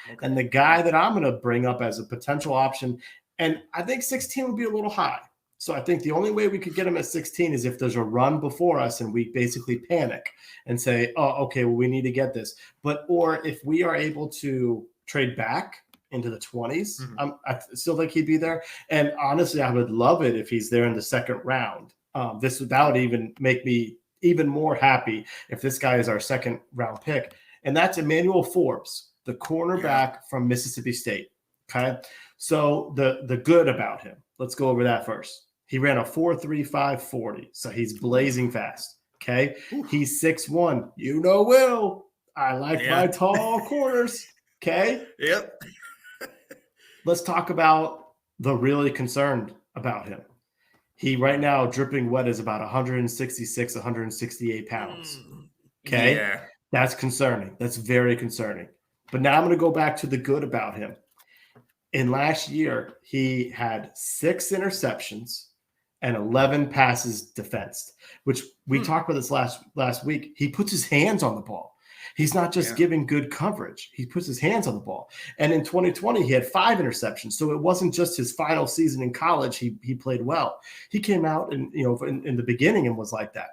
Okay. And the guy that I'm going to bring up as a potential option, and I think 16 would be a little high. So I think the only way we could get him at 16 is if there's a run before us and we basically panic and say, oh, okay, well, we need to get this. Or if we are able to trade back into the 20s, I still think he'd be there. And honestly, I would love it if he's there in the second round. That would even make me even more happy if this guy is our second round pick. And that's Emmanuel Forbes, the cornerback from Mississippi State. Okay. So the good about him, let's go over that first. He ran a 4.35 40. So he's blazing fast. Okay. He's 6'1". Will. I like my tall corners. Okay. Yep. Let's talk about the really concerned about him. He right now dripping wet is about 166, 168 pounds. Okay. Yeah. That's concerning. That's very concerning. But now I'm going to go back to the good about him. In last year, he had 6 interceptions and 11 passes defensed, which we talked about this last week. He puts his hands on the ball. He's not just giving good coverage. He puts his hands on the ball. And in 2020, he had 5 interceptions. So it wasn't just his final season in college. He played well. He came out and in the beginning and was like that.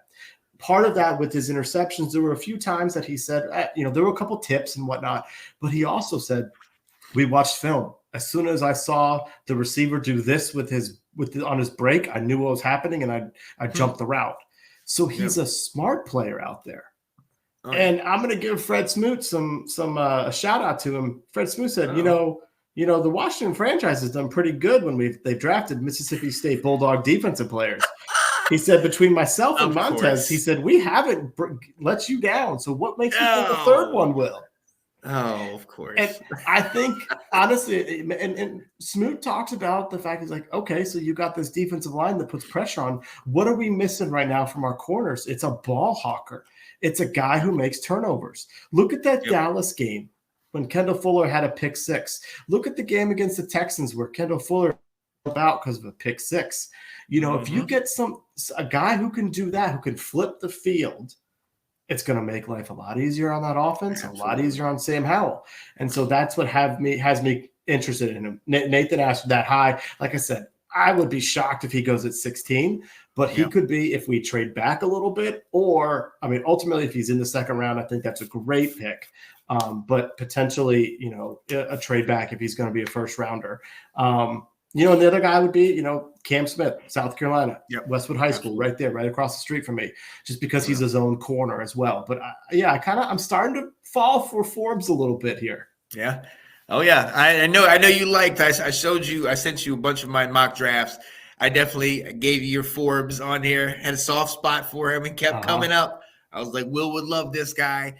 Part of that with his interceptions, there were a few times that he said, there were a couple tips and whatnot, but he also said, we watched film. As soon as I saw the receiver do this on his break, I knew what was happening and I jumped the route. So he's a smart player out there. And I'm going to give Fred Smoot some a shout out to him. Fred Smoot said, the Washington franchise has done pretty good when they've drafted Mississippi State Bulldog defensive players. He said, between myself and Montez, he said, we haven't let you down. So what makes you think the third one will? Oh, of course. And I think, honestly, and Smoot talks about the fact he's like, okay, so you got this defensive line that puts pressure on. What are we missing right now from our corners? It's a ball hawker. It's a guy who makes turnovers. Look at that Dallas game when Kendall Fuller had a pick 6. Look at the game against the Texans where Kendall Fuller out because of a pick 6. If you get a guy who can do that, who can flip the field, it's going to make life a lot easier on that offense, a lot easier on Sam Howell. And so that's what has me interested in him. Nathan asked that high. Like I said, I would be shocked if he goes at 16, but he could be if we trade back a little bit, ultimately if he's in the second round, I think that's a great pick. But potentially, a trade back if he's going to be a first rounder. And the other guy would be, Cam Smith, South Carolina, Westwood High School, right there, right across the street from me, just because he's his own corner as well. But I'm starting to fall for Forbes a little bit here. Yeah. Oh yeah. I know you liked, I sent you a bunch of my mock drafts. I definitely gave you your Forbes on here, had a soft spot for him and kept coming up. I was like, Will would love this guy.